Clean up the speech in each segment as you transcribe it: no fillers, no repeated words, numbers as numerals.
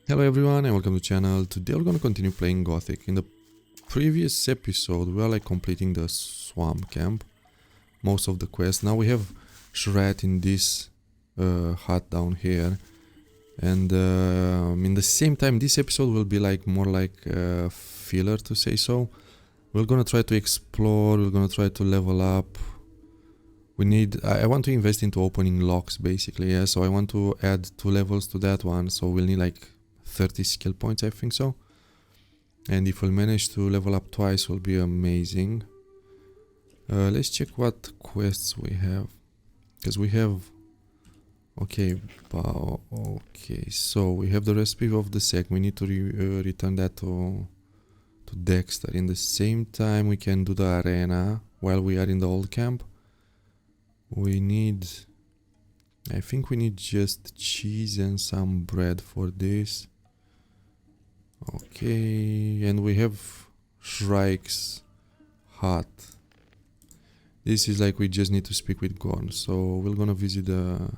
Hello everyone and welcome to the channel. Today we're gonna continue playing Gothic. In the previous episode we were like completing the swamp camp, most of the quests. Now we have Shrike in this hut down here, and in the same time this episode will be like more like a filler, to say so. We're gonna try to explore, we're gonna try to level up. I want to invest into opening locks basically, yeah, so I want to add 2 levels to that one, so we'll need like 30 skill points, I think so. And if we'll manage to level up twice, will be amazing. Let's check what quests we have, because we have okay, so we have the recipe of the sec. We need to return that to Dexter. In the same time we can do the arena while we are in the old camp. I think we need just cheese and some bread for this. Okay, and we have Shrike's hut. This is like we just need to speak with Gorn, so we're gonna visit the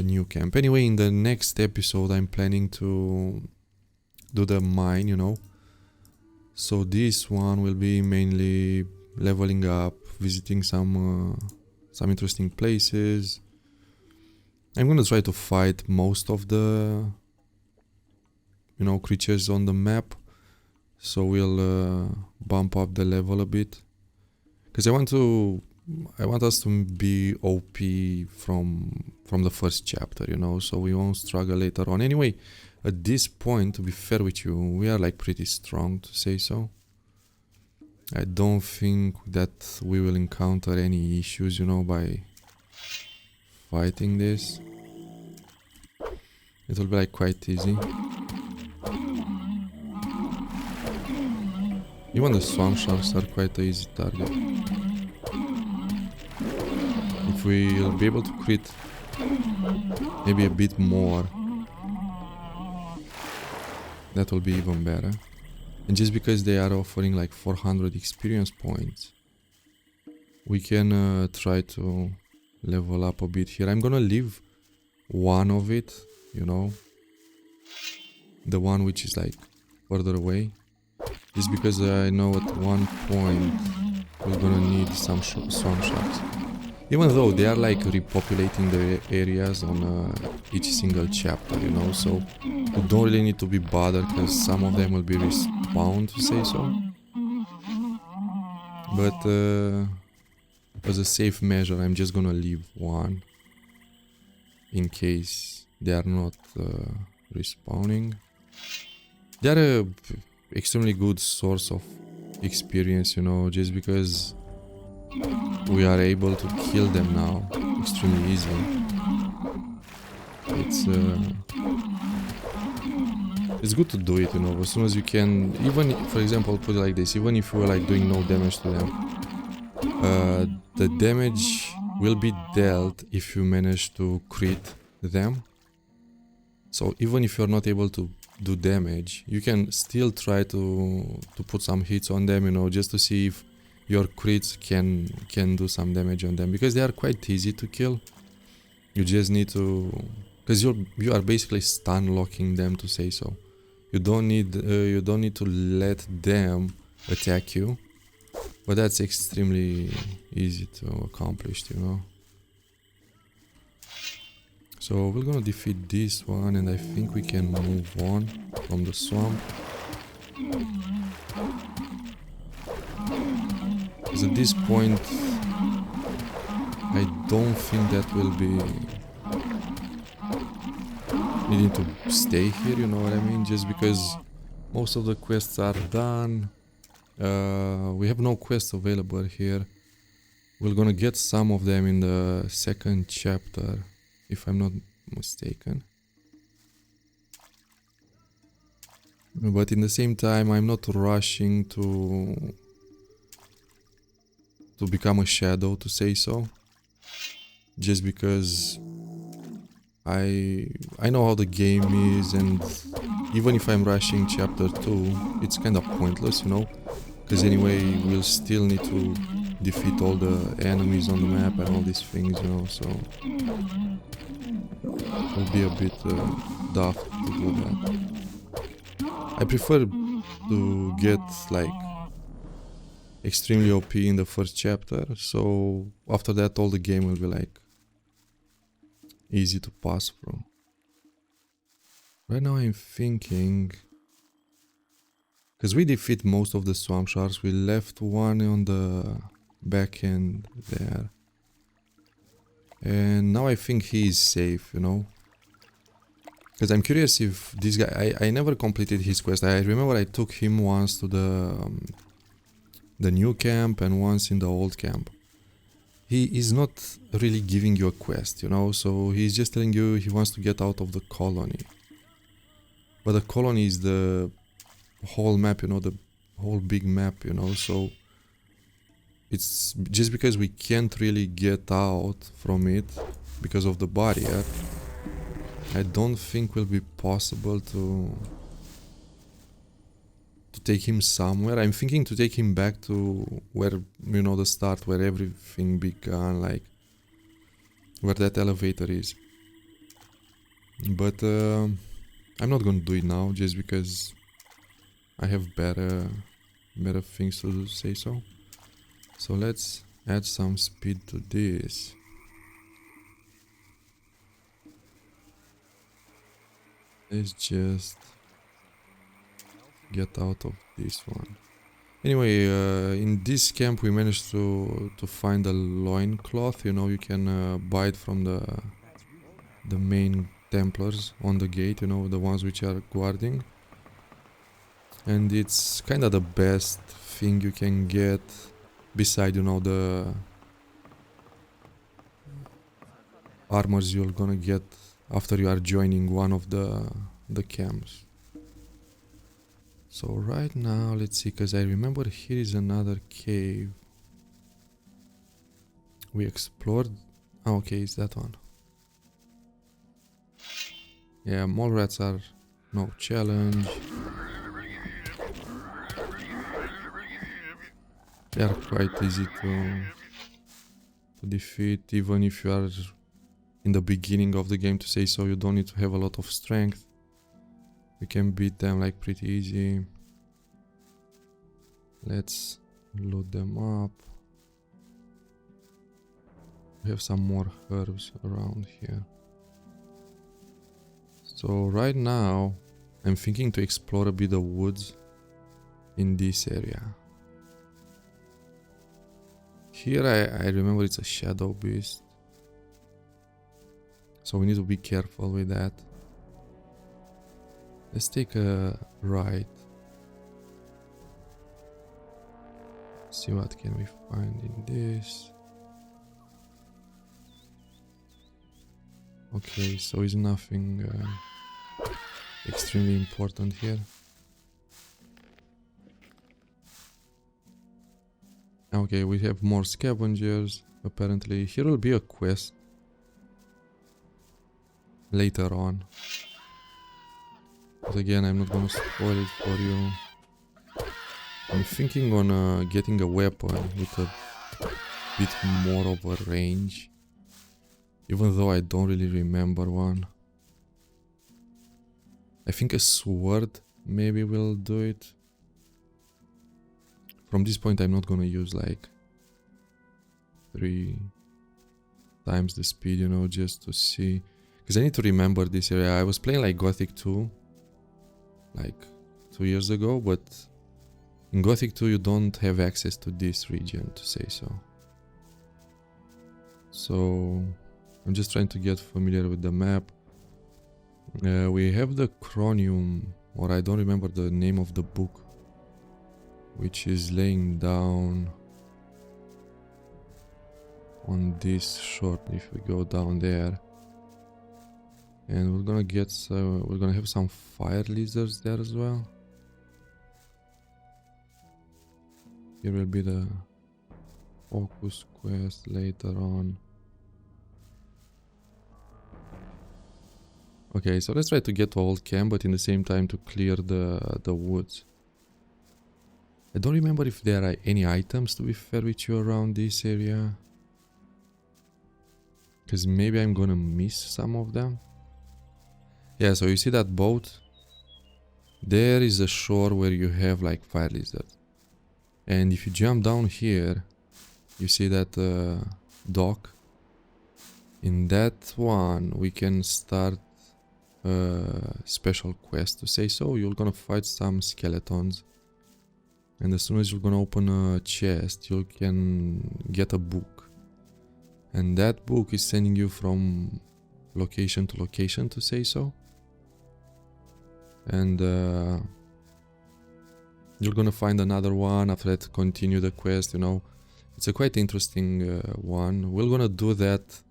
new camp. Anyway, in the next episode I'm planning to do the mine, you know. So this one will be mainly leveling up, visiting some interesting places. I'm gonna try to fight most of the creatures on the map, so we'll bump up the level a bit, because I want us to be OP from the first chapter, you know, so we won't struggle later on. Anyway, at this point, to be fair with you, we are like pretty strong, to say so. I don't think that we will encounter any issues, you know, by fighting this. It will be like quite easy. Even the Swampsharks are quite an easy target. If we'll be able to crit maybe a bit more, that will be even better. And just because they are offering like 400 experience points, we can try to level up a bit here. I'm gonna leave one of it, you know, the one which is like further away, just because I know at one point we're gonna need some Swampsharks, even though they are like repopulating the areas on each single chapter, you know, so we don't really need to be bothered, because some of them will be respawned, to say so. But as a safe measure, I'm just gonna leave one in case they are not respawning. They are a extremely good source of experience, you know, just because we are able to kill them now extremely easily. It's good to do it, you know, as soon as you can. Even, for example, put it like this, even if you are like doing no damage to them, the damage will be dealt if you manage to crit them. So even if you're not able to do damage, you can still try to put some hits on them, you know, just to see if your crits can do some damage on them, because they are quite easy to kill. You just need to, because you are basically stun locking them, to say so. You don't need to let them attack you, but that's extremely easy to accomplish, you know. So we're gonna defeat this one, and I think we can move on from the swamp. Because at this point, I don't think that we'll be needing to stay here, you know what I mean? Just because most of the quests are done. We have no quests available here. We're gonna get some of them in the second chapter, if I'm not mistaken. But in the same time, I'm not rushing to become a shadow, to say so. Just because I know how the game is, and even if I'm rushing chapter 2, it's kind of pointless, you know, because anyway we'll still need to defeat all the enemies on the map and all these things, you know, so it'll be a bit daft to do that. I prefer to get like extremely OP in the first chapter, so after that all the game will be like easy to pass through. Right now I'm thinking, because we defeat most of the Swampsharks, we left one on the back end there. And now I think he is safe, you know. Because I'm curious if this guy... I never completed his quest. I remember I took him once to the new camp and once in the old camp. He is not really giving you a quest, you know. So he's just telling you he wants to get out of the colony. But the colony is the whole map, you know, the whole big map, you know. So it's just because we can't really get out from it because of the barrier, I don't think will be possible to take him somewhere. I'm thinking to take him back to where, you know, the start, where everything began, like where that elevator is. But I'm not gonna do it now just because I have better things to do, say so. So let's add some speed to this. Let's just get out of this one. Anyway, in this camp we managed to find a loincloth. You know, you can buy it from the main Templars on the gate, you know, the ones which are guarding. And it's kind of the best thing you can get beside, you know, the armors you're gonna get after you are joining one of the camps. So right now, let's see, because I remember here is another cave. We explored... Oh, okay, it's that one. Yeah, mole rats are no challenge. They are quite easy to defeat, even if you are in the beginning of the game, to say so. You don't need to have a lot of strength. You can beat them like pretty easy. Let's load them up. We have some more herbs around here. So right now I'm thinking to explore a bit the woods in this area. Here I remember it's a shadow beast, so we need to be careful with that. Let's take a right. See what can we find in this. Okay, so it's nothing extremely important here. Okay, we have more scavengers. Apparently here will be a quest later on. But again, I'm not gonna spoil it for you. I'm thinking on getting a weapon with a bit more of a range, even though I don't really remember one. I think a sword maybe will do it. From this point I'm not gonna use like 3 times the speed, you know, just to see. Because I need to remember this area. I was playing like Gothic 2 like 2 years ago, but in Gothic 2 you don't have access to this region, to say so. So I'm just trying to get familiar with the map. We have the Chronium, or I don't remember the name of the book, which is laying down on this shore. If we go down there, and we're gonna get we're gonna have some fire lizards there as well. Here will be the focus quest later on. Okay, so let's try to get to old camp, but in the same time to clear the woods. I don't remember if there are any items, to be fair with you, around this area. Because maybe I'm gonna miss some of them. Yeah, so you see that boat? There is a shore where you have like fire lizard. And if you jump down here, you see that dock? In that one, we can start a special quest to say so. You're gonna fight some skeletons. And as soon as you're gonna open a chest, you can get a book. And that book is sending you from location to location to say so. And you're gonna find another one after that, continue the quest, you know. It's a quite interesting one. We're gonna do that,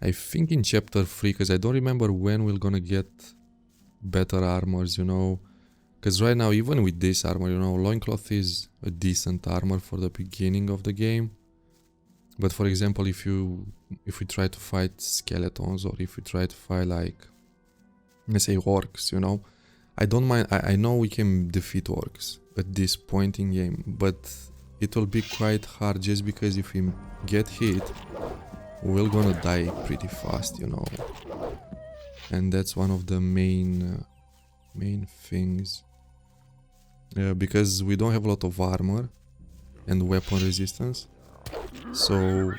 I think, in chapter 3, because I don't remember when we're gonna get better armors, you know. Because right now, even with this armor, you know, loincloth is a decent armor for the beginning of the game. But for example, if we try to fight skeletons, or if we try to fight like, let's say, orcs, you know, I don't mind. I know we can defeat orcs at this point in game, but it will be quite hard just because if we get hit, we're gonna die pretty fast, you know. And that's one of the main things. Because we don't have a lot of armor and weapon resistance. So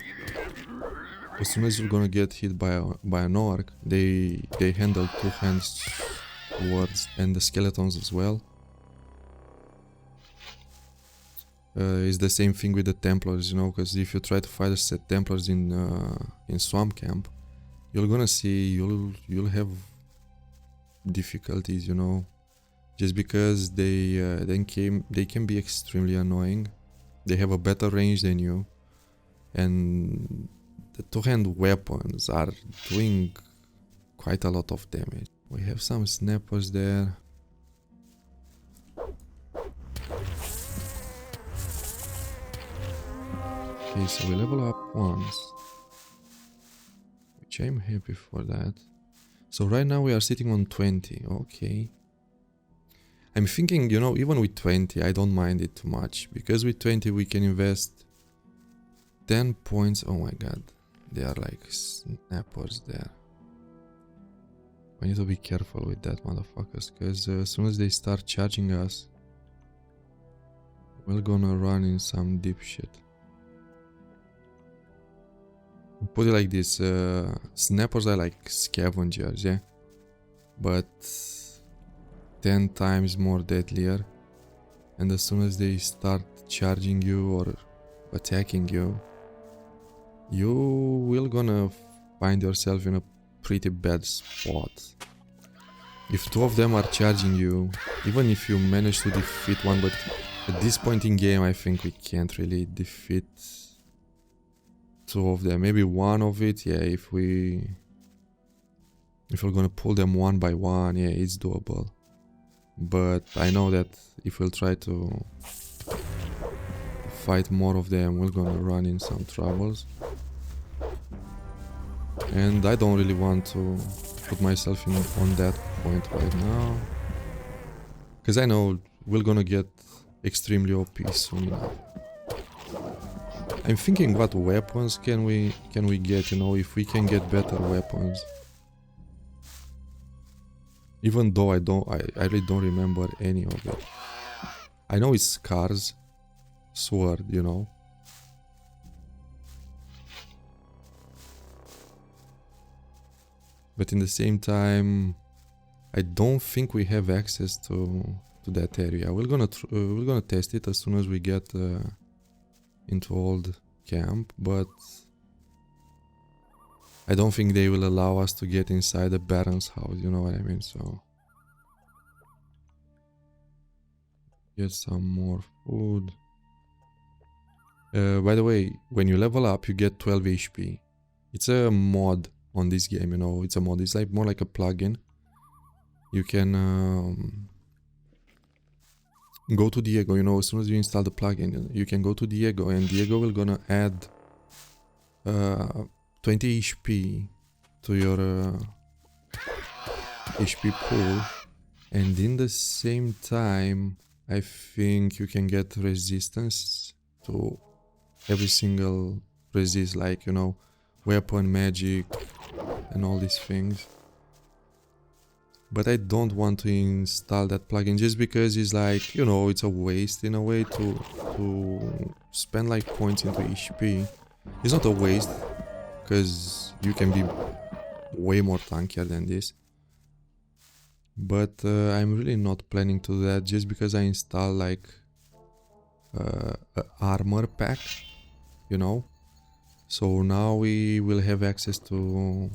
as soon as you're gonna get hit by an orc, they handle two hands towards, and the skeletons as well. It's the same thing with the Templars, you know, because if you try to fight the Templars in Swamp Camp, you're gonna see you'll have difficulties, you know, just because they can be extremely annoying. They have a better range than you, and the two-hand weapons are doing quite a lot of damage. We have some snappers there. Okay, so we level up once, which I'm happy for that. So right now we are sitting on 20, okay. I'm thinking, you know, even with 20, I don't mind it too much, because with 20 we can invest 10 points. Oh my god, they are like snappers there. I need to be careful with that, motherfuckers, because as soon as they start charging us, we're gonna run in some deep shit. Put it like this, snappers are like scavengers, yeah? But 10 times more deadlier. And as soon as they start charging you or attacking you, you will gonna find yourself in a pretty bad spot. If two of them are charging you, even if you manage to defeat one, but at this point in game I think we can't really defeat two of them. Maybe one of it, yeah, if we're gonna pull them one by one, yeah, it's doable. But I know that if we'll try to fight more of them, we're gonna run in some troubles. And I don't really want to put myself on that point right now, because I know we're gonna get extremely OP soon enough. I'm thinking, what weapons can we get, you know, if we can get better weapons. Even though I really don't remember any of it. I know it's Scar's sword, you know. But in the same time, I don't think we have access to that area. We're gonna test it as soon as we get into old camp, but I don't think they will allow us to get inside the Baron's house, you know what I mean? So get some more food. By the way, when you level up, you get 12 HP. It's a mod on this game, you know. It's a mod. It's like more like a plugin. You can go to Diego, you know. As soon as you install the plugin, you can go to Diego, and Diego will gonna add 20 HP to your HP pool, and in the same time I think you can get resistance to every single resist, like, you know, weapon, magic and all these things. But I don't want to install that plugin just because it's like, you know, it's a waste in a way to spend like points into HP. It's not a waste, because you can be way more tankier than this. But I'm really not planning to do that just because I install like a armor pack, you know. So now we will have access to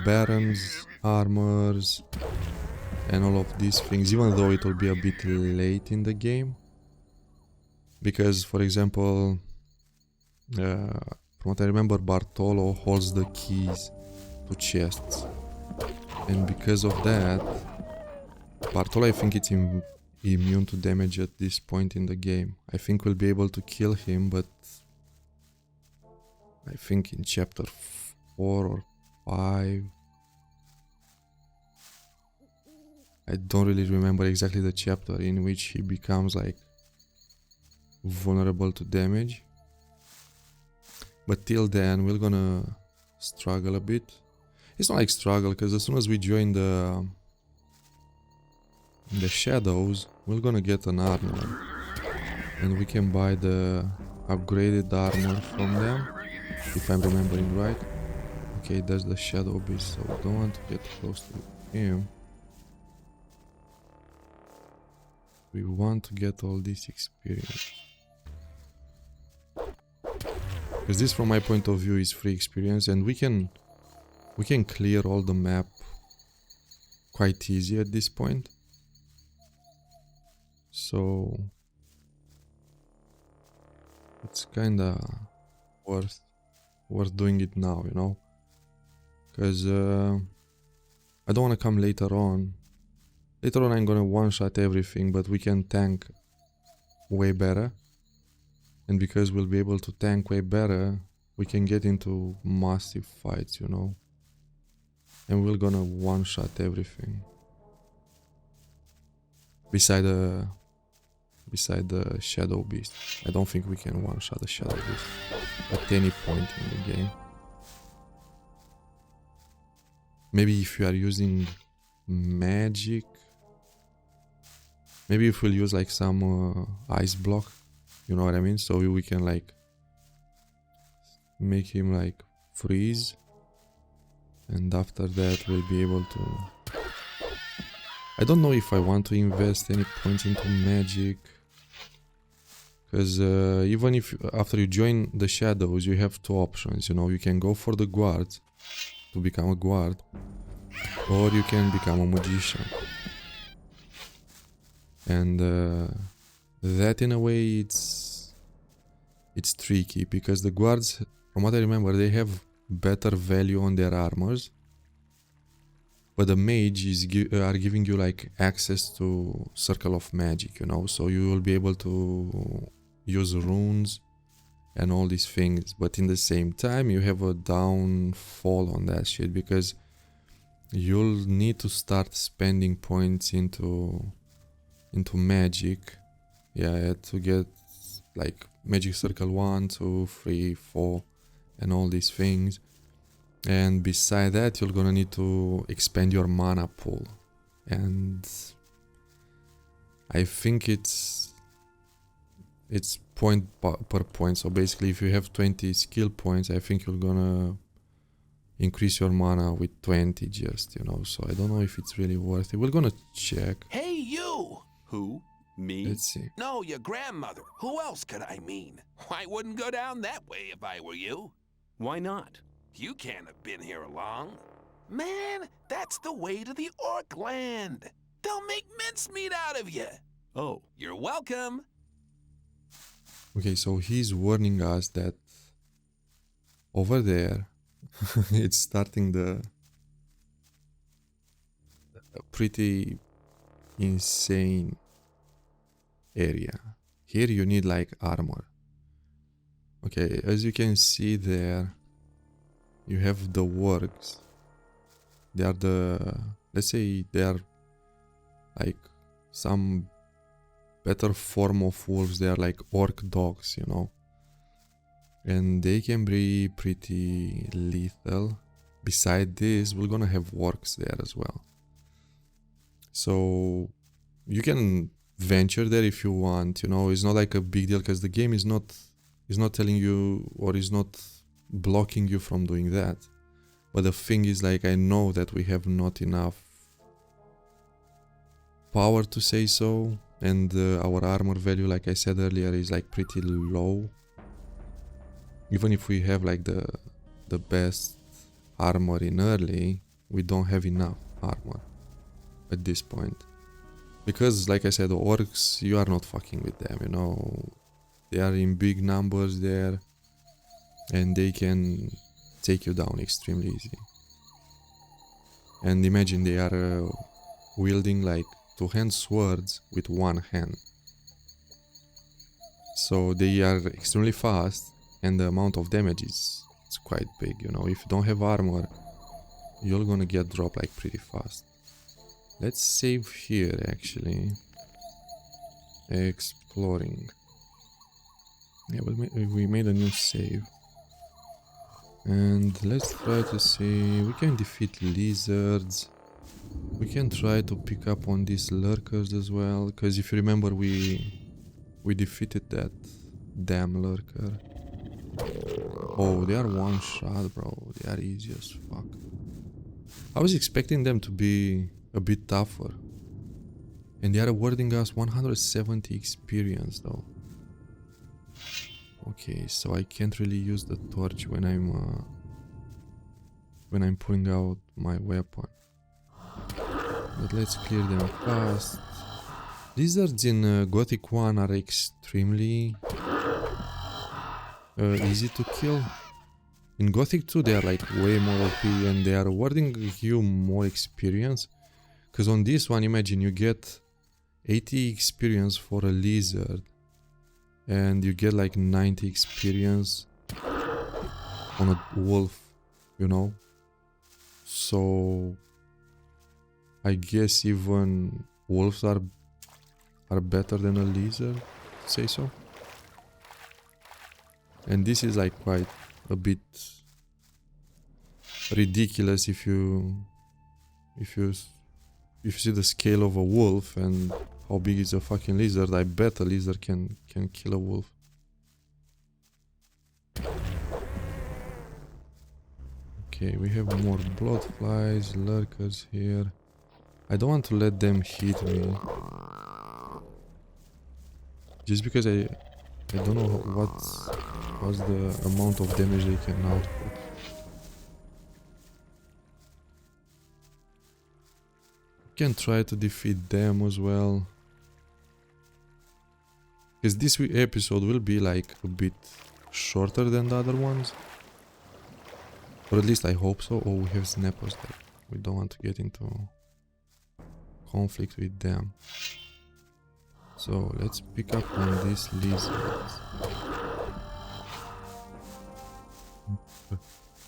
barons, armors, and all of these things, even though it will be a bit late in the game. Because, for example, from what I remember, Bartolo holds the keys to chests. And because of that, Bartolo, I think it's immune to damage at this point in the game. I think we'll be able to kill him, but I think in chapter 4 or 5. I don't really remember exactly the chapter in which he becomes like vulnerable to damage. But till then, we're gonna struggle a bit. It's not like struggle, because as soon as we join the shadows, we're gonna get an armor. And we can buy the upgraded armor from them, if I'm remembering right. Okay, there's the shadow beast, so we don't want to get close to him. We want to get all this experience. Because this, from my point of view, is free experience, and we can clear all the map quite easy at this point. So it's kinda worth doing it now, you know? Because I don't want to come later on. Later on I'm gonna one-shot everything, but we can tank way better. And because we'll be able to tank way better, we can get into massive fights, you know? And we're gonna one-shot everything. Beside the Shadow Beast. I don't think we can one-shot the Shadow Beast at any point in the game. Maybe if you are using magic. Maybe if we'll use like some ice block. You know what I mean? So we can like make him like freeze. And after that we'll be able to... I don't know if I want to invest any points into magic. Because even if after you join the shadows, you have two options, you know. You can go for the guards to become a guard, or you can become a magician. And that in a way it's tricky, because the guards, from what I remember, they have better value on their armors, but the mage are giving you like access to circle of magic, you know, so you will be able to use runes and all these things, but in the same time you have a downfall on that shit, because you'll need to start spending points into magic, yeah, to get like magic circle 1, 2, 3, 4 and all these things. And beside that, you're gonna need to expand your mana pool, and I think it's point per point. So basically, if you have 20 skill points, I think you're gonna increase your mana with 20 just, you know. So I don't know if it's really worth it. We're gonna check. Hey, you! Who? Me? Let's see. No, your grandmother. Who else could I mean? I wouldn't go down that way if I were you. Why not? You can't have been here long. Man, that's the way to the orc land. They'll make mincemeat out of you. Oh. You're welcome. Okay, so he's warning us that over there it's starting a pretty insane area. Here you need like armor. Okay, as you can see there, you have the wargs. They are let's say they are like some better form of wolves. They are like orc dogs, you know. And they can be pretty lethal. Beside this, we're gonna have wargs there as well. So you can venture there if you want, you know, it's not like a big deal because the game is not telling you or is not blocking you from doing that. But the thing is, like, I know that we have not enough power to say so, and our armor value, like I said earlier, is like pretty low. Even if we have like the best armor in early, we don't have enough armor at this point. Because, like I said, the orcs, you are not fucking with them, you know. They are in big numbers there, and they can take you down extremely easy. And imagine they are wielding like two-hand swords with one hand. So they are extremely fast, and the amount of damage is quite big, you know. If you don't have armor, you're gonna get dropped like pretty fast. Let's save here, actually. Exploring. Yeah, we made a new save. And let's try to see... We can defeat lizards. We can try to pick up on these lurkers as well. Because if you remember, we defeated that damn lurker. Oh, they are one shot, bro. They are easy as fuck. I was expecting them to be a bit tougher. And they are awarding us 170 experience though. Okay, so I can't really use the torch when I'm pulling out my weapon. But let's clear them fast. Lizards in Gothic 1 are extremely easy to kill. In Gothic 2 they are like way more OP and they are awarding you more experience. Because on this one, imagine you get 80 experience for a lizard and you get like 90 experience on a wolf, you know. So I guess even wolves are better than a lizard, to say so. And this is like quite a bit ridiculous if you see the scale of a wolf and how big is a fucking lizard. I bet a lizard can kill a wolf. Okay, we have more blood flies, lurkers here. I don't want to let them hit me. Just because I don't know what's the amount of damage they can output. Can try to defeat them as well, because this episode will be like a bit shorter than the other ones, or at least I hope so. Oh, we have snappers there. We don't want to get into conflict with them, so let's pick up on these lizards.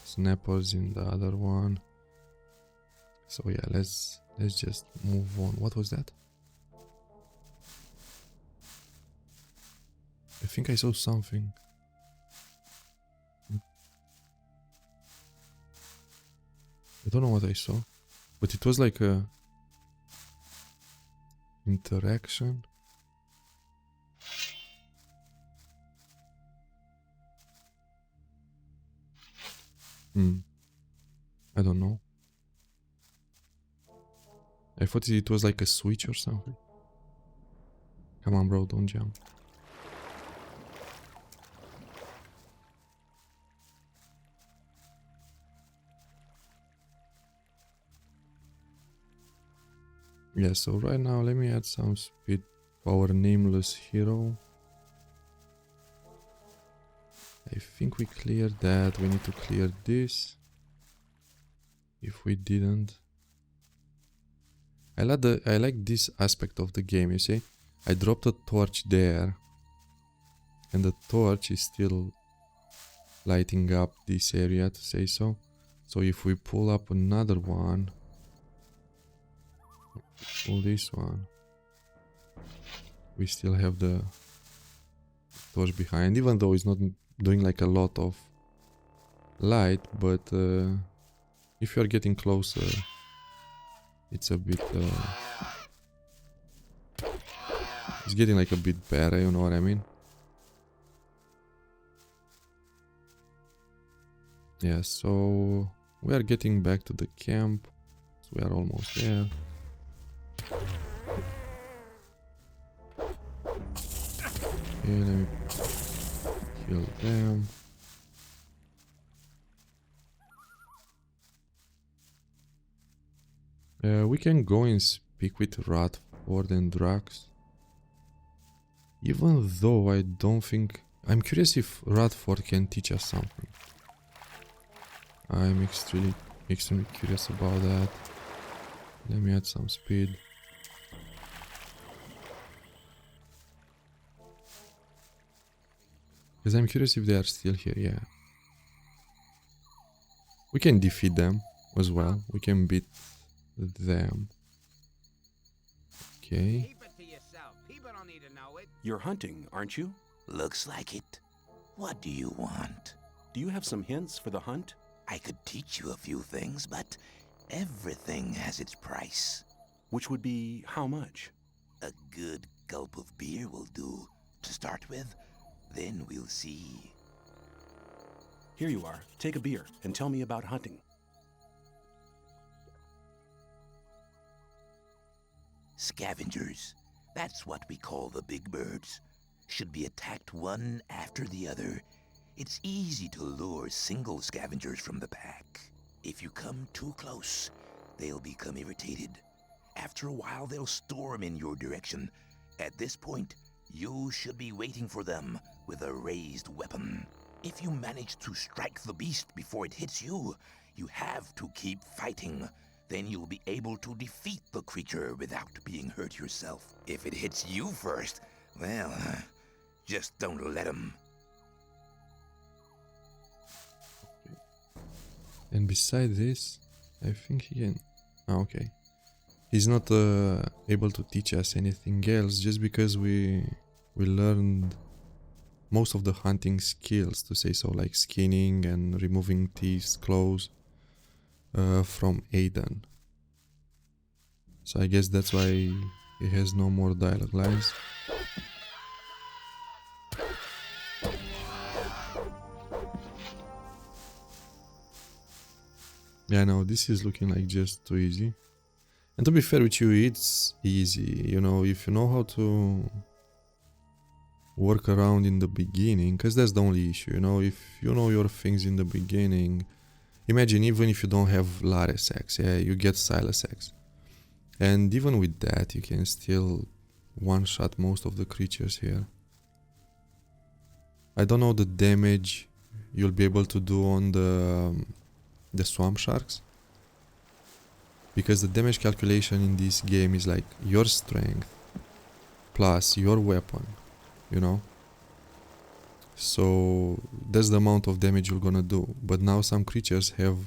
Snappers in the other one. So yeah, let's just move on. What was that? I think I saw something. I don't know what I saw, but it was like a interaction. I don't know. I thought it was like a switch or something. Come on, bro, don't jump. Yeah, so right now let me add some speed to our nameless hero. I think we cleared that. We need to clear this. If we didn't. I like this aspect of the game, you see? I dropped a torch there. And the torch is still lighting up this area, to say so. So if we pull up another one, pull this one, we still have the torch behind, even though it's not doing like a lot of light, but if you're getting closer, it's a bit It's getting like a bit better, you know what I mean? Yeah, so we are getting back to the camp. So we are almost there. Okay, let me kill them. We can go and speak with Ratford and Drax. Even though I don't think... I'm curious if Ratford can teach us something. I'm extremely curious about that. Let me add some speed. Because I'm curious if they are still here, yeah. We can defeat them as well. We can beat them. Okay. Keep it to yourself. People don't need to know it. You're hunting, aren't you? Looks like it. What do you want? Do you have some hints for the hunt? I could teach you a few things, but everything has its price. Which would be how much? A good gulp of beer will do, to start with. Then we'll see. Here you are. Take a beer and tell me about hunting. Scavengers. That's what we call the big birds. Should be attacked one after the other. It's easy to lure single scavengers from the pack. If you come too close, they'll become irritated. After a while, they'll storm in your direction. At this point, you should be waiting for them with a raised weapon. If you manage to strike the beast before it hits you, you have to keep fighting. Then you'll be able to defeat the creature without being hurt yourself. If it hits you first, well, just don't let him. And beside this, I think he can... Oh, okay. He's not able to teach us anything else just because we learned most of the hunting skills, to say so, like skinning and removing teeth, claws, from Aiden. So I guess that's why he has no more dialogue lines. Yeah, no, this is looking like just too easy. And to be fair with you, it's easy, you know, if you know how to work around in the beginning, because that's the only issue, you know, if you know your things in the beginning, imagine even if you don't have Rad-EX, yeah, you get Silas-X. And even with that, you can still one-shot most of the creatures here. I don't know the damage you'll be able to do on the Swampsharks, because the damage calculation in this game is like your strength plus your weapon, you know, so that's the amount of damage you're gonna do. But now some creatures have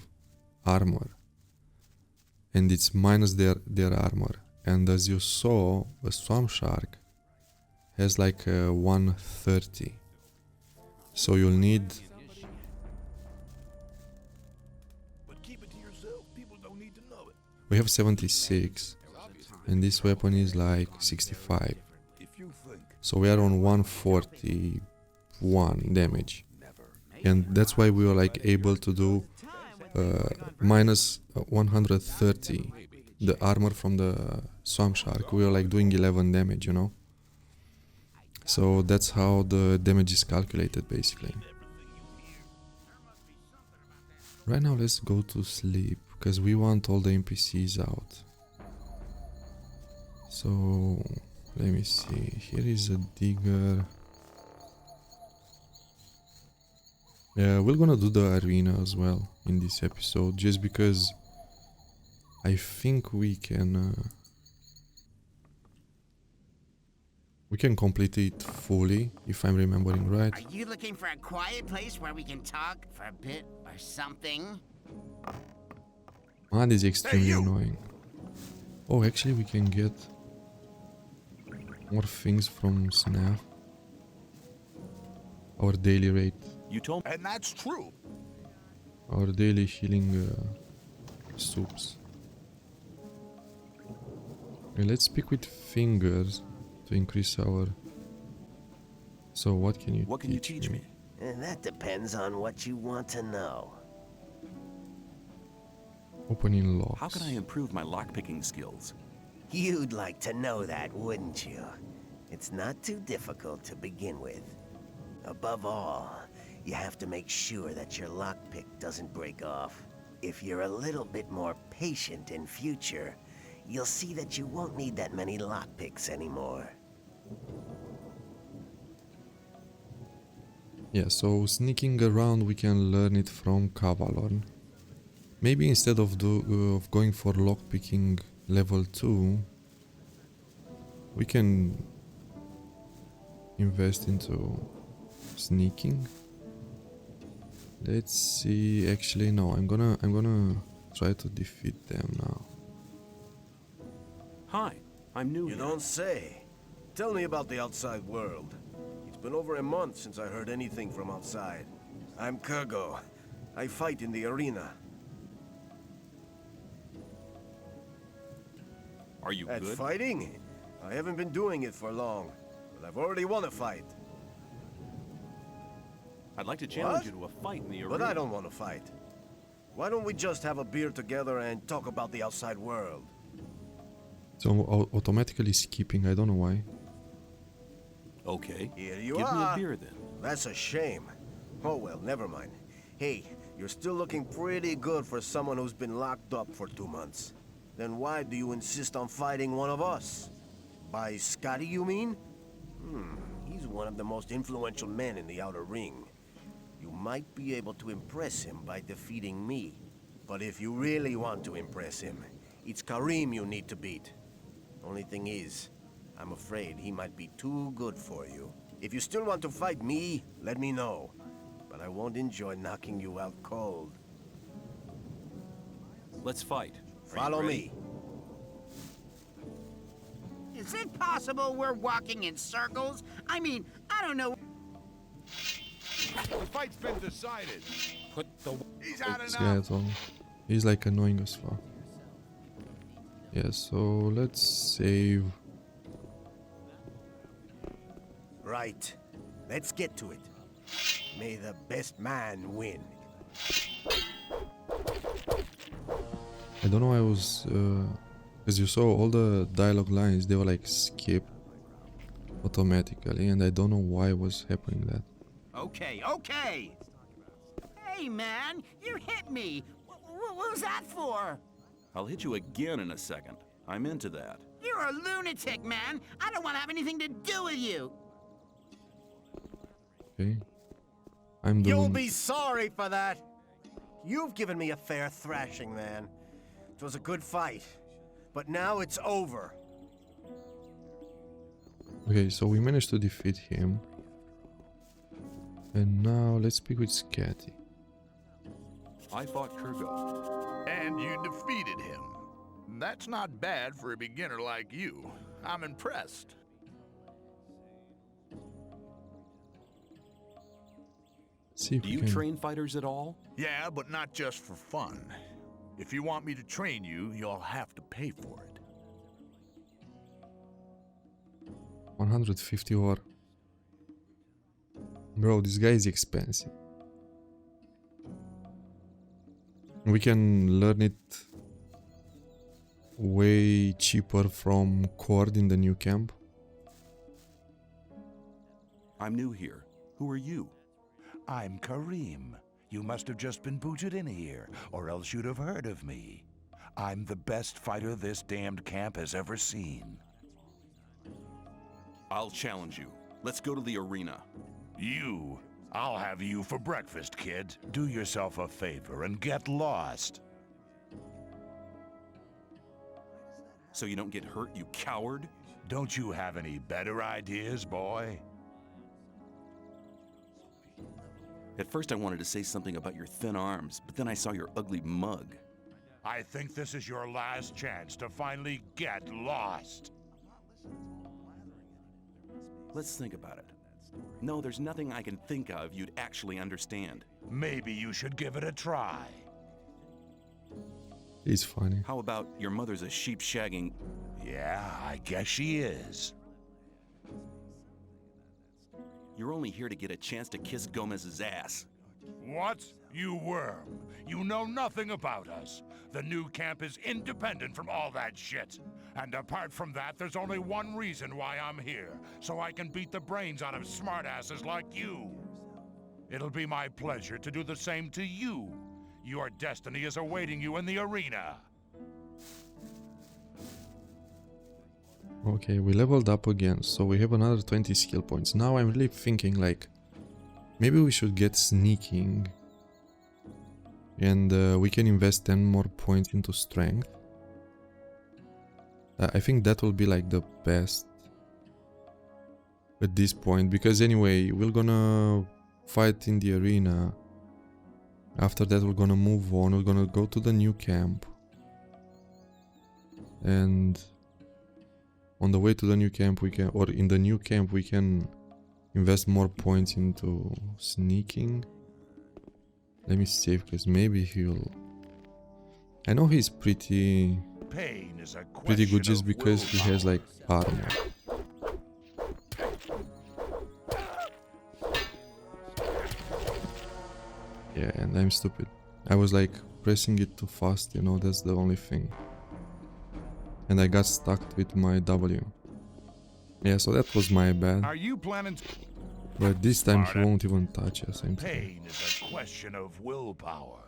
armor and it's minus their armor, and as you saw, a Swampshark has like 130, so you'll need... We have 76 and this weapon is like 65, so we are on 141 damage, and that's why we were like able to do minus 130 the armor from the Swampshark. We were like doing 11 damage, you know, so that's how the damage is calculated basically. Right now let's go to sleep, because we want all the NPCs out. So let me see, here is a digger. Yeah, we're gonna do the arena as well in this episode, just because I think we can complete it fully, if I'm remembering right. Are you looking for a quiet place where we can talk for a bit or something? That is extremely annoying. Oh, actually we can get more things from Snap. Our daily rate. You told me. And that's true. Our daily healing soups. Okay, let's speak with Fingers to to increase our... So what can you teach me? And that depends on what you want to know. Opening locks. How can I improve my lockpicking skills? You'd like to know that, wouldn't you? It's not too difficult to begin with. Above all, you have to make sure that your lockpick doesn't break off. If you're a little bit more patient in future, you'll see that you won't need that many lockpicks anymore. Yeah, so sneaking around we can learn it from Cavalorn. Maybe instead of going for lockpicking level 2, we can invest into sneaking. Let's see. Actually, no. I'm gonna try to defeat them now. Hi, I'm new You here. don't say. Tell me about the outside world. It's been over a month since I heard anything from outside. I'm Kirgo. I fight in the arena. Are you At good? fighting? I haven't been doing it for long, but I've already won a fight. I'd like to challenge What? you to a fight in the arena. But I don't want to fight. Why don't we just have a beer together and talk about the outside world? So automatically skipping. I don't know why. Okay. Here you Give me a are. beer then. That's a shame. Oh well, never mind. Hey, you're still looking pretty good for someone who's been locked up for 2 months. Then why do you insist on fighting one of us? By Scatty, you mean? He's one of the most influential men in the outer ring. You might be able to impress him by defeating me. But if you really want to impress him, it's Kharim you need to beat. Only thing is, I'm afraid he might be too good for you. If you still want to fight me, let me know. But I won't enjoy knocking you out cold. Let's fight. Are you Follow ready? me. Is it possible we're walking in circles? I mean, I don't know. The fight's been decided. Put the... He's had This enough. guy at all. He's like annoying as fuck. Yeah, so let's save. Right. Let's get to it. May the best man win. I don't know why I was... Because you saw all the dialogue lines, they were like skipped automatically, and I don't know why was happening that. Okay, okay. Hey, man, you hit me. What was that for? I'll hit you again in a second. I'm into that. You're a lunatic, man. I don't want to have anything to do with you. Okay. I'm the You'll one. be sorry for that. You've given me a fair thrashing, man. It was a good fight. But now it's over. Okay, so we managed to defeat him. And now let's speak with Scatty. I fought Kirgo. And you defeated him. That's not bad for a beginner like you. I'm impressed. See if Do we you can... train fighters at all? Yeah, but not just for fun. If you want me to train you, you'll have to pay for it. 150 ore. Bro, this guy is expensive. We can learn it way cheaper from Cord in the new camp. I'm new here. Who are you? I'm Kharim. You must have just been booted in here, or else you'd have heard of me. I'm the best fighter this damned camp has ever seen. I'll challenge you. Let's go to the arena. You? I'll have you for breakfast, kid. Do yourself a favor and get lost. So you don't get hurt, you coward? Don't you have any better ideas, boy? At first I wanted to say something about your thin arms, but then I saw your ugly mug. I think this is your last chance to finally get lost. Let's think about it. No, there's nothing I can think of you'd actually understand. Maybe you should give it a try. He's funny. How about your mother's a sheep shagging... Yeah, I guess she is. You're only here to get a chance to kiss Gomez's ass. What? You worm. You know nothing about us. The new camp is independent from all that shit. And apart from that, there's only one reason why I'm here. So I can beat the brains out of smartasses like you. It'll be my pleasure to do the same to you. Your destiny is awaiting you in the arena. Okay, we leveled up again, so we have another 20 skill points. Now I'm really thinking like, maybe we should get sneaking. And we can invest 10 more points into strength. I think that will be like the best at this point, because anyway, we're gonna fight in the arena. After that we're gonna move on, we're gonna go to the new camp. And on the way to the new camp we can, or in the new camp we can invest more points into sneaking. Let me save, because maybe he'll... I know he's pretty good just because he has like armor. Yeah, and I'm stupid. I was like pressing it too fast, you know, that's the only thing. And I got stuck with my W. Yeah, so that was my bad. Are you planning to... But this time he won't even touch us. Pain is a question of willpower.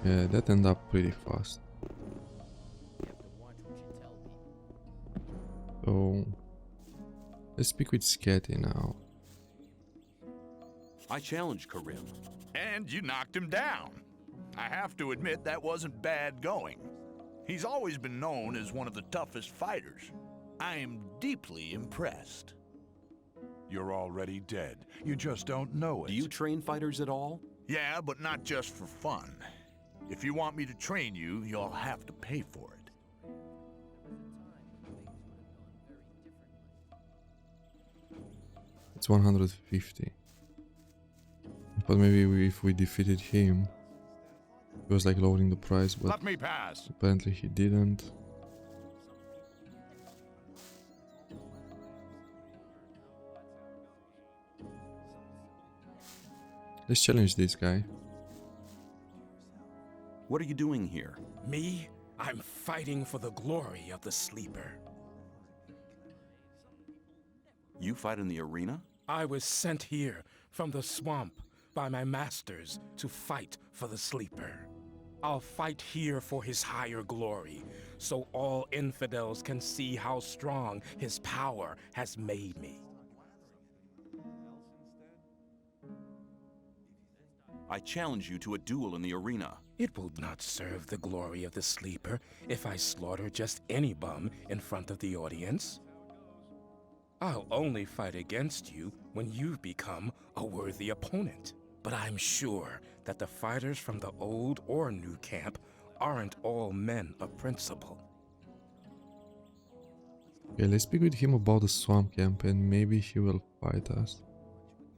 Yeah, that ended up pretty fast. So let's speak with Scatty now. I challenged Kharim. And you knocked him down. I have to admit that wasn't bad going. He's always been known as one of the toughest fighters. I am deeply impressed. You're already dead. You just don't know it. Do you train fighters at all? Yeah, but not just for fun. If you want me to train you, you'll have to pay for it. It's 150. But maybe if we defeated him, he was like lowering the price, but let me pass. Apparently he didn't. Let's challenge this guy. What are you doing here? Me? I'm fighting for the glory of the Sleeper. You fight in the arena? I was sent here from the swamp by my masters to fight for the Sleeper. I'll fight here for his higher glory, so all infidels can see how strong his power has made me. I challenge you to a duel in the arena. It will not serve the glory of the Sleeper if I slaughter just any bum in front of the audience. I'll only fight against you when you've become a worthy opponent. But I'm sure that the fighters from the old or new camp aren't all men of principle. Okay, let's speak with him about the swamp camp and maybe he will fight us.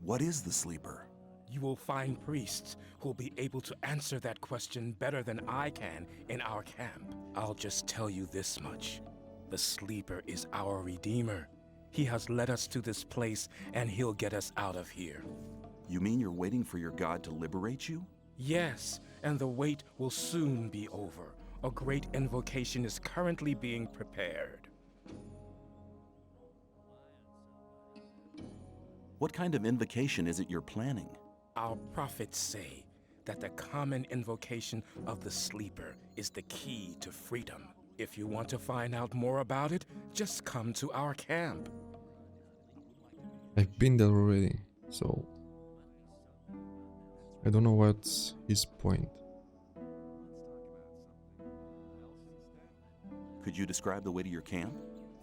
What is the Sleeper? You will find priests who'll be able to answer that question better than I can in our camp. I'll just tell you this much. The Sleeper is our Redeemer. He has led us to this place and he'll get us out of here. You mean you're waiting for your god to liberate you? Yes, and the wait will soon be over. A great invocation is currently being prepared. What kind of invocation is it you're planning? Our prophets say that the common invocation of the Sleeper is the key to freedom. If you want to find out more about it, just come to our camp. I've been there already, so I don't know what's his point. Could you describe the way to your camp?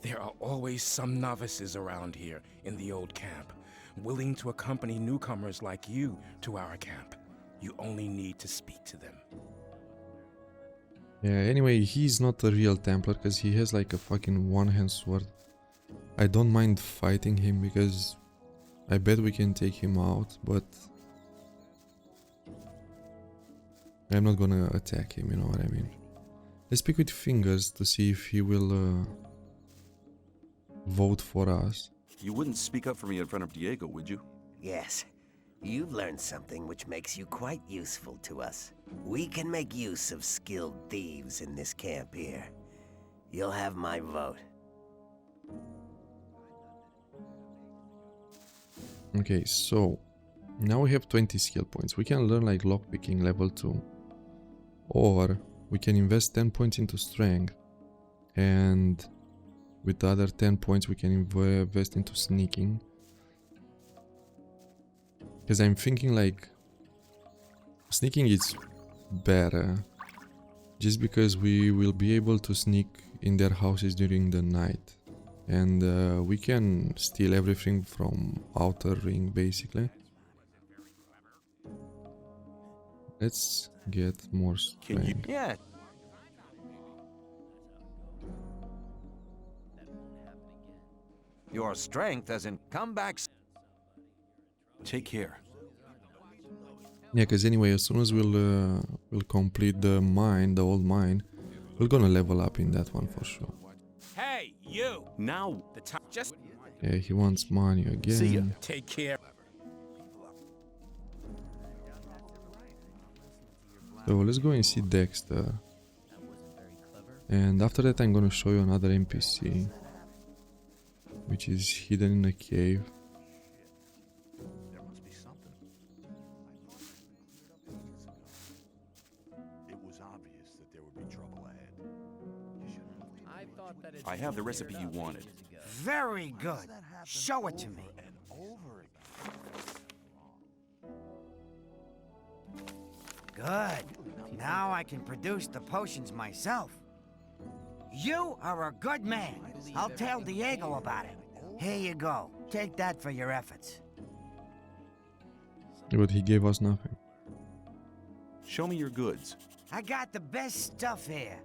There are always some novices around here in the old camp, willing to accompany newcomers like you to our camp. You only need to speak to them. Yeah, anyway, he's not a real Templar because he has like a fucking one-hand sword. I don't mind fighting him because I bet we can take him out, but I'm not gonna attack him, you know what I mean? Let's speak with Fingers to see if he will vote for us. You wouldn't speak up for me in front of Diego, would you? Yes. You've learned something which makes you quite useful to us. We can make use of skilled thieves in this camp here. You'll have my vote. Okay, so now we have 20 skill points. We can learn like lockpicking level 2. Or we can invest 10 points into strength. And with the other 10 points we can invest into sneaking. Because I'm thinking like sneaking is better. Just because we will be able to sneak in their houses during the night. And we can steal everything from outer ring basically. Let's get more strength. Yeah. Your strength doesn't come back. Take care. Yeah, because anyway, as soon as we'll complete the mine, the old mine, we're gonna level up in that one for sure. Hey, you! Now, The time just Yeah, he wants money again. See ya. take care. So let's go and see Dexter. And after that I'm gonna show you another NPC, which is hidden in a cave. I have the recipe you wanted. Very good. Show it to me. Good. Now I can produce the potions myself. You are a good man. I'll tell Diego about it. Here you go. Take that for your efforts. But he gave us nothing. Show me your goods. I got the best stuff here.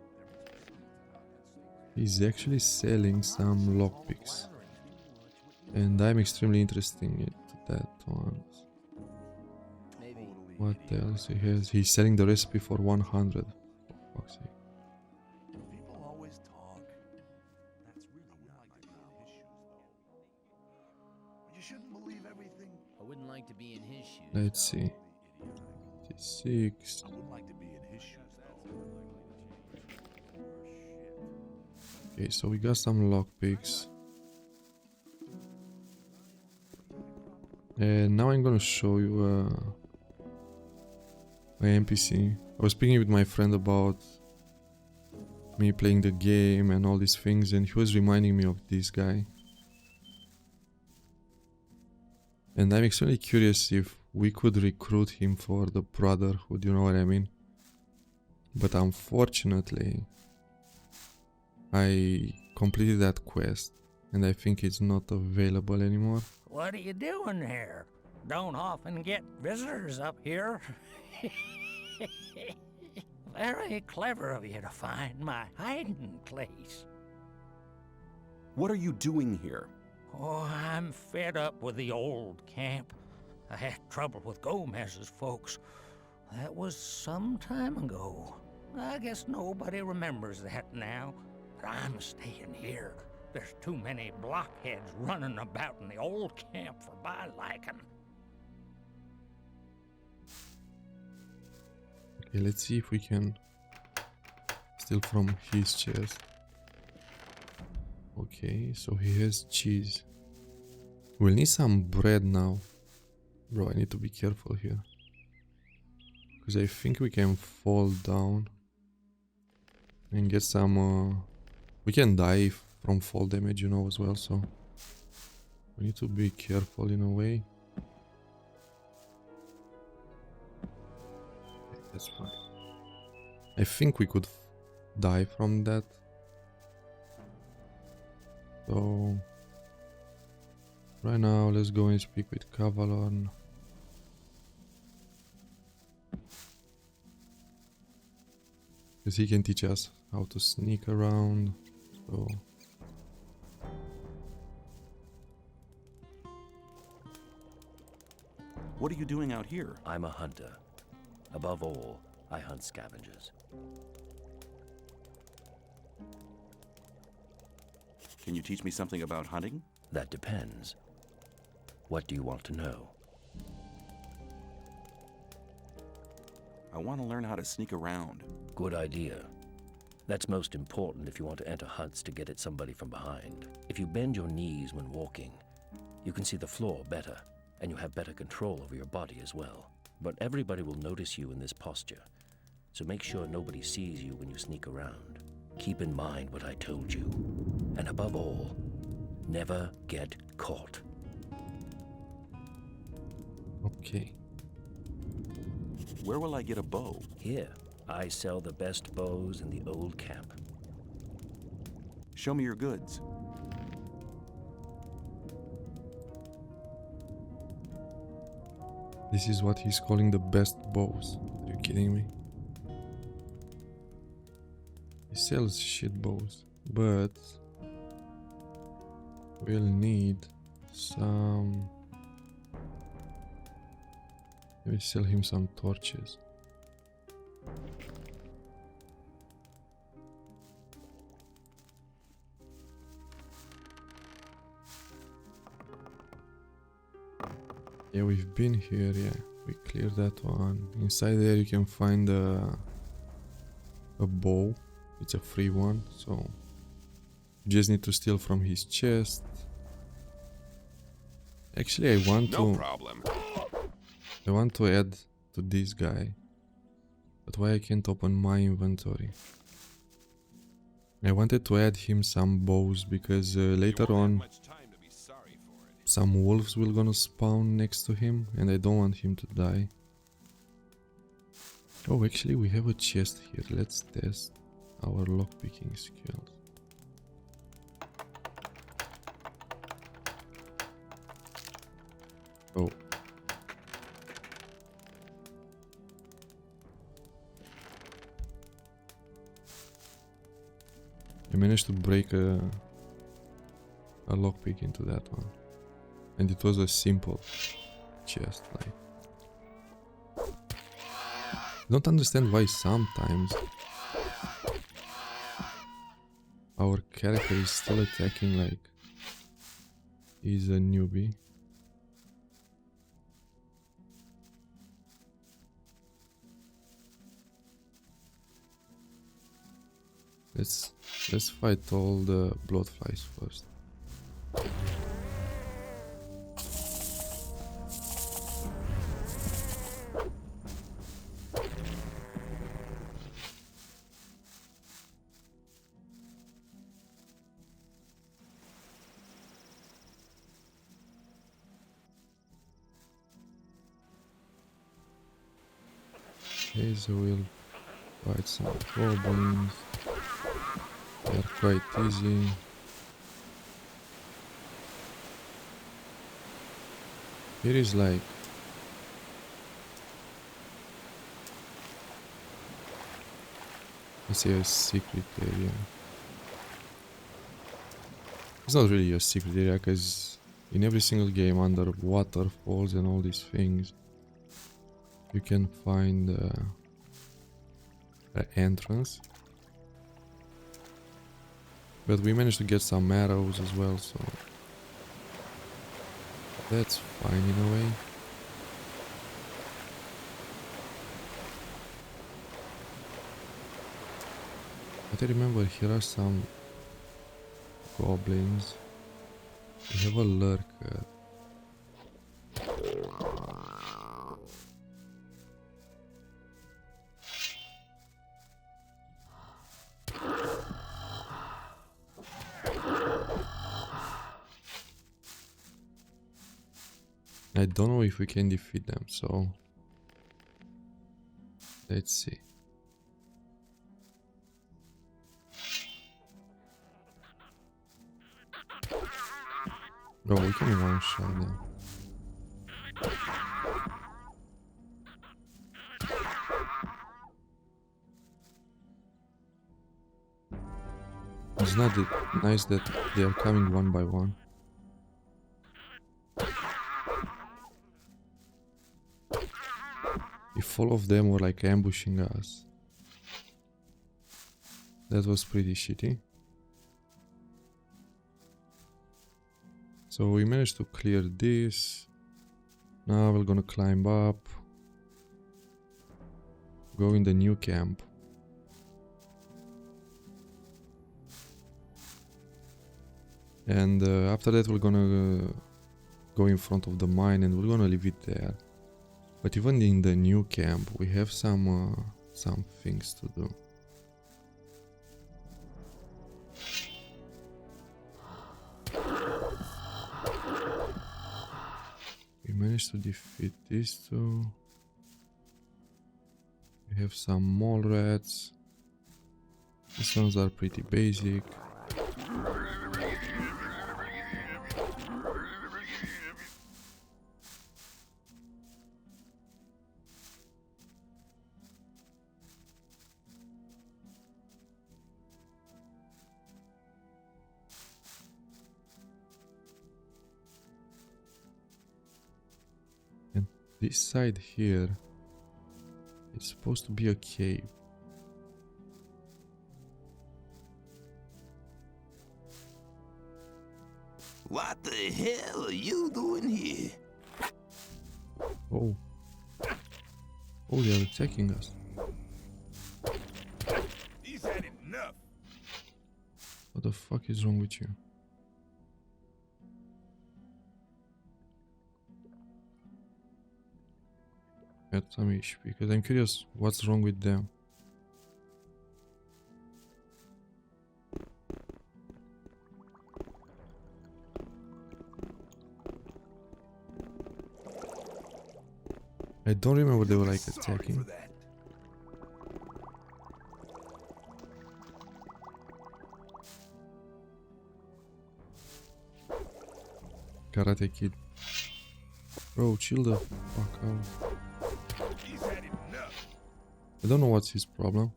He's actually selling some lockpicks. And I'm extremely interested in that one. What else he has? He's selling the recipe for 100. For fuck's sake. People always talk. That's really not my issues, though. You shouldn't believe everything. I wouldn't like to be in his shoes. Let's see. 56. I wouldn't like to be in his shoes, though. Okay, so we got some lockpicks. And now I'm gonna show you my NPC. I was speaking with my friend about me playing the game and all these things, and he was reminding me of this guy. And I'm extremely curious if we could recruit him for the Brotherhood, you know what I mean? But unfortunately, I completed that quest, and I think it's not available anymore. What are you doing here? Don't often get visitors up here. Very clever of you to find my hiding place. What are you doing here? Oh, I'm fed up with the old camp. I had trouble with Gomez's folks. That was some time ago. I guess nobody remembers that now. But I'm staying here. There's too many blockheads running about in the old camp for my liking. Okay, let's see if we can steal from his chest. Okay, so he has cheese. We'll need some bread now. Bro, I need to be careful here. Because I think we can fall down and get some... we can die from fall damage, you know, as well, so... we need to be careful in a way. Okay, that's fine. I think we could die from that. So... right now, let's go and speak with Cavalorn. Because he can teach us how to sneak around. So... What are you doing out here? I'm a hunter. Above all, I hunt scavengers. Can you teach me something about hunting? That depends. What do you want to know? I want to learn how to sneak around. Good idea. That's most important if you want to enter hunts to get at somebody from behind. If you bend your knees when walking, you can see the floor better, and you have better control over your body as well. But everybody will notice you in this posture, so make sure nobody sees you when you sneak around. Keep in mind what I told you, and above all, never get caught. Okay. Where will I get a bow? Here, I sell the best bows in the old camp. Show me your goods. This is what he's calling the best bows. Are you kidding me? He sells shit bows, but we'll need some. Maybe sell him some torches. Yeah, we've been here, yeah. We cleared that one. Inside there you can find a bow. It's a free one, so you just need to steal from his chest. Actually, I want to add to this guy. But why I can't open my inventory? I wanted to add him some bows because later on some wolves will gonna spawn next to him and I don't want him to die. Oh, actually we have a chest here. Let's test our lockpicking skills. Oh. I managed to break a lockpick into that one. And it was a simple chest, like. Don't understand why sometimes our character is still attacking like he's a newbie. Let's fight all the bloodflies first. Okay, so we'll fight some goblins. They're quite easy. Here is like let's say a secret area. It's not really a secret area because in every single game under waterfalls and all these things you can find an entrance. But we managed to get some arrows as well, so that's fine in a way. But I remember here are some goblins. We have a lurker. I don't know if we can defeat them, so let's see. Oh, we can one-shot them. It's not nice that they are coming one by one. If all of them were like ambushing us, That was pretty shitty. So we managed to clear this. Now we're gonna climb up. Go in the new camp. And after that we're gonna go in front of the mine and we're gonna leave it there. But even in the new camp we have some things to do. We managed to defeat these two. We have some mole rats. These ones are pretty basic. And this side here, it's supposed to be a cave. What the hell are you doing here? Oh. Oh, they are attacking us. He's had enough. What the fuck is wrong with you? Add some HP, because I'm curious what's wrong with them. I don't remember they were like attacking. Karate Kid. Bro, chill the fuck out. I don't know what's his problem.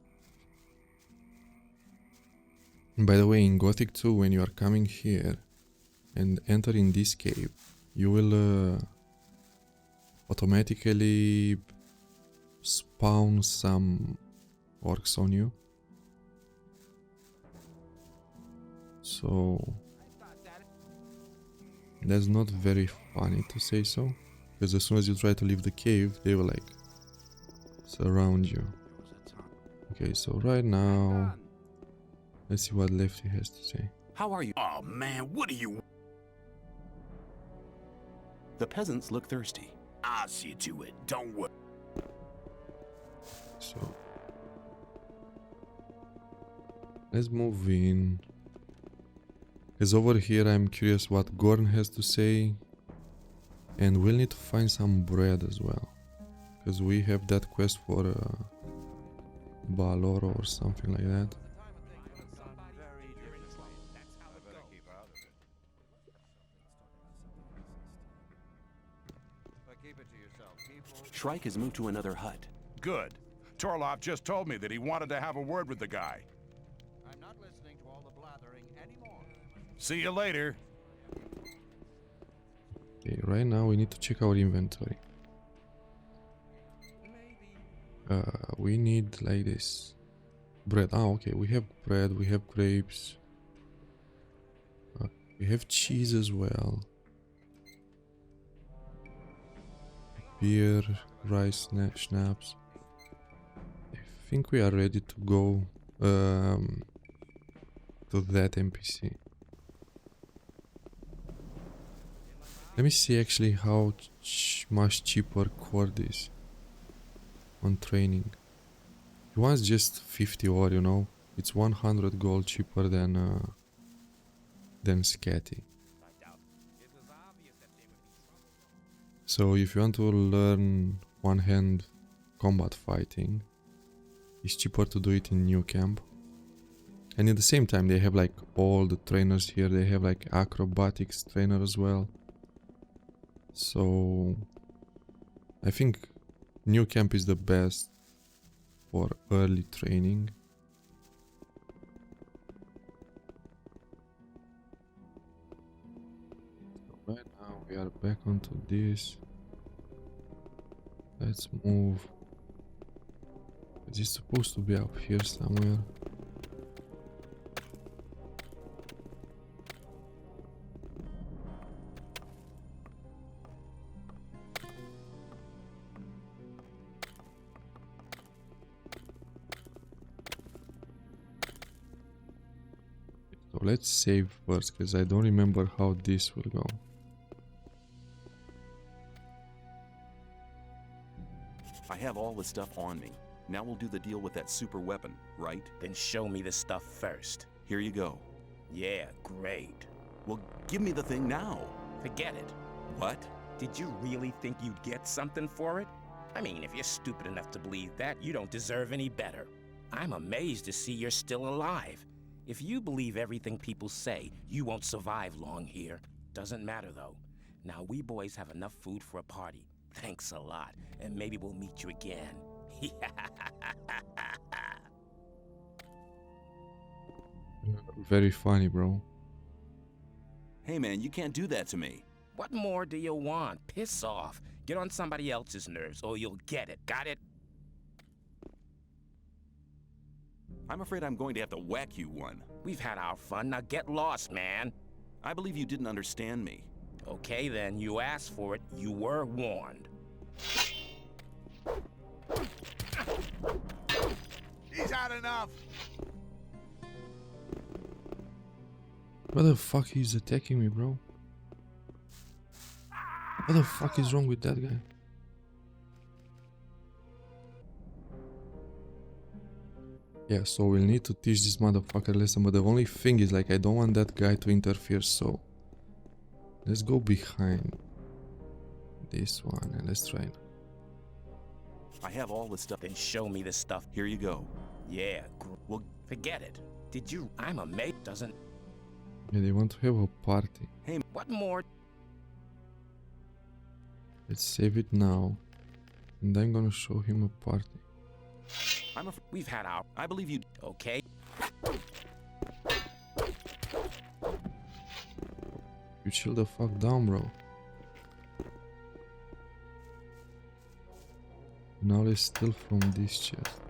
And by the way, in Gothic 2, when you are coming here and entering this cave, you will automatically spawn some orcs on you. So that's not very funny to say so, because as soon as you try to leave the cave, they will like surround you. Okay, so right now, let's see what Lefty has to say. How are you? Oh man, what are you? The peasants look thirsty. I'll see to it, don't worry. So let's move in. Because over here I'm curious what Gorn has to say. And we'll need to find some bread as well. Because we have that quest for Baloro or something like that. Shrike has moved to another hut. Good. Torloff just told me that he wanted to have a word with the guy. I'm not listening to all the blathering anymore. See you later. Okay, right now we need to check our inventory. We need like this. Bread. Ah, okay, we have bread, we have grapes. We have cheese as well. Beer, rice, schnapps. I think we are ready to go to that NPC. Let me see actually how much cheaper Cord is on training. He wants just 50 ore, you know. It's 100 gold cheaper than Scatty. So if you want to learn one-hand combat fighting, it's cheaper to do it in new camp. And at the same time they have like all the trainers here. They have like acrobatics trainer as well. So I think new camp is the best for early training. Right now we are back onto this. Let's move. Is it supposed to be up here somewhere? let's save first, because I don't remember how this will go. I have all the stuff on me. Now we'll do the deal with that super weapon, right? Then show me the stuff first. Here you go. Yeah, great. Well, give me the thing now. Forget it. What? Did you really think you'd get something for it? I mean, if you're stupid enough to believe that, you don't deserve any better. I'm amazed to see you're still alive. If you believe everything people say, you won't survive long here. Doesn't matter, though. Now, we boys have enough food for a party. Thanks a lot, and maybe we'll meet you again. Very funny, bro. Hey, man, you can't do that to me. What more do you want? Piss off. Get on somebody else's nerves, or you'll get it. Got it? I'm afraid I'm going to have to whack you one. We've had our fun. Now get lost, man. I believe you didn't understand me. Okay, then. You asked for it. You were warned. He's had enough. What the fuck he's attacking me, bro? What the fuck is wrong with that guy? Yeah, so we'll need to teach this motherfucker a lesson, but the only thing is, like, I don't want that guy to interfere, so let's go behind this one and let's try it. I have all the stuff. Then show me the stuff. Here you go. Yeah, well, forget it. Did you? I'm a mate, doesn't... Yeah, they want to have a party. Hey, what more? Let's save it now, and I'm gonna show him a party. We've had our... I believe you... Okay. You chill the fuck down, bro. Now let's steal from this chest.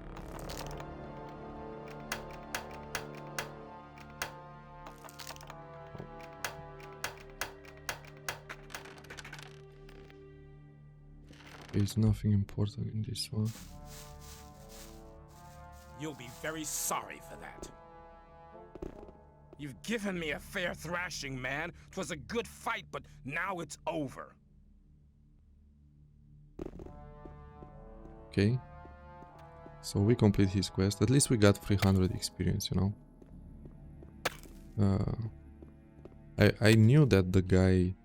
There's nothing important in this one. You'll be very sorry for that. You've given me a fair thrashing, man. 'Twas a good fight, but now it's over. Okay. So we complete his quest. At least we got 300 experience, you know. I knew that the guy,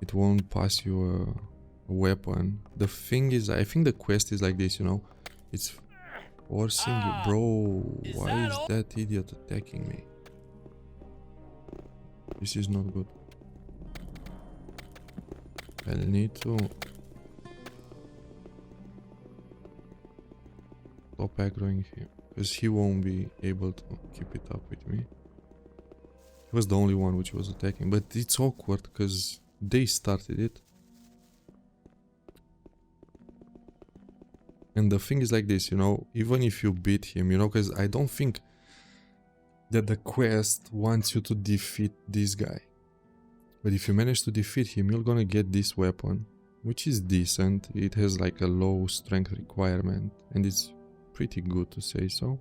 it won't pass you a weapon. The thing is, I think the quest is like this, you know. It's forcing you. Bro, why is that idiot attacking me? This is not good. I'll need to stop aggroing him, because he won't be able to keep it up with me. He was the only one which was attacking, but it's awkward because they started it. And the thing is like this, you know, even if you beat him, you know, because I don't think that the quest wants you to defeat this guy. But if you manage to defeat him, you're gonna get this weapon, which is decent. It has like a low strength requirement, and it's pretty good to say so.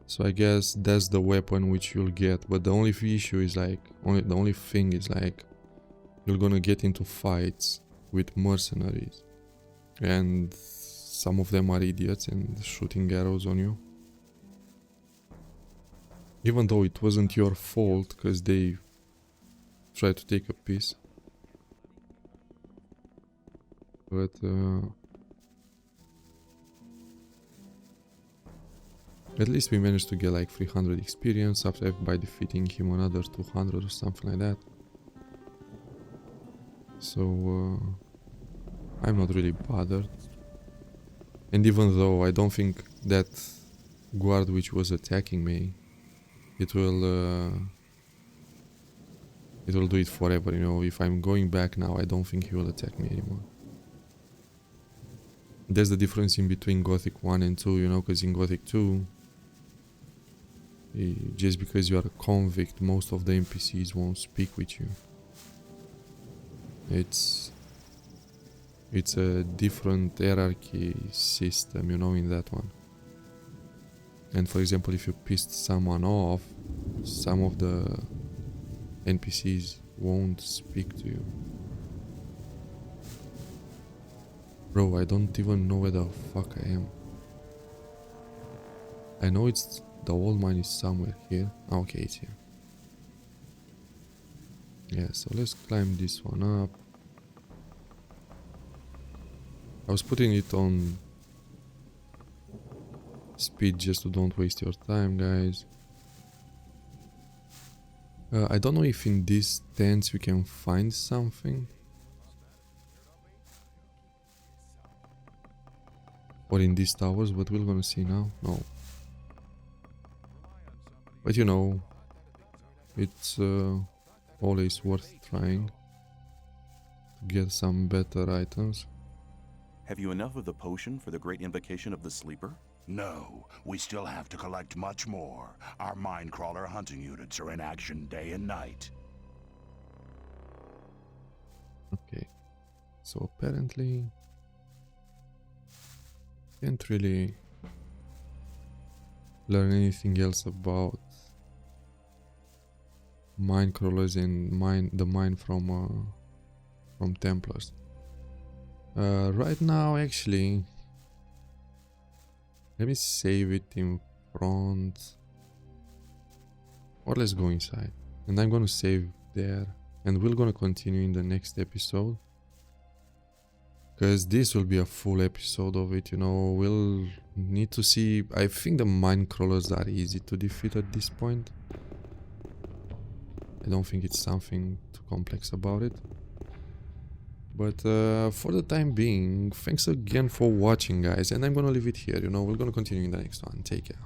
So I guess that's the weapon which you'll get, but the only issue is like, the only thing is like, you're gonna get into fights with mercenaries. And some of them are idiots and shooting arrows on you. Even though it wasn't your fault, because they tried to take a piece. But at least we managed to get like 300 experience after by defeating him another 200 or something like that. So I'm not really bothered. And even though I don't think that guard which was attacking me, it will do it forever, you know. If I'm going back now, I don't think he will attack me anymore. There's the difference in between Gothic 1 and 2, you know, because in Gothic 2, just because you are a convict, most of the NPCs won't speak with you. It's a different hierarchy system, you know, in that one. And for example, if you pissed someone off, some of the NPCs won't speak to you. Bro, I don't even know where the fuck I am. I know it's the old mine is somewhere here. Okay, it's here. Yeah, so let's climb this one up. I was putting it on speed just to don't waste your time, guys. I don't know if in these tents we can find something. Or in these towers, but we're gonna see now. No. But you know, it's always worth trying to get some better items. Have you enough of the potion for the great invocation of the sleeper? No, we still have to collect much more. Our minecrawler hunting units are in action day and night. Okay, so apparently can't really learn anything else about mine crawlers and the mine from Templars. Right now, actually, let me save it in front, or let's go inside, and I'm gonna save there, and we're gonna continue in the next episode, because this will be a full episode of it. You know, we'll need to see. I think the mine crawlers are easy to defeat at this point. I don't think it's something too complex about it. But for the time being, thanks again for watching, guys, and I'm gonna leave it here. You know, we're gonna continue in the next one. Take care.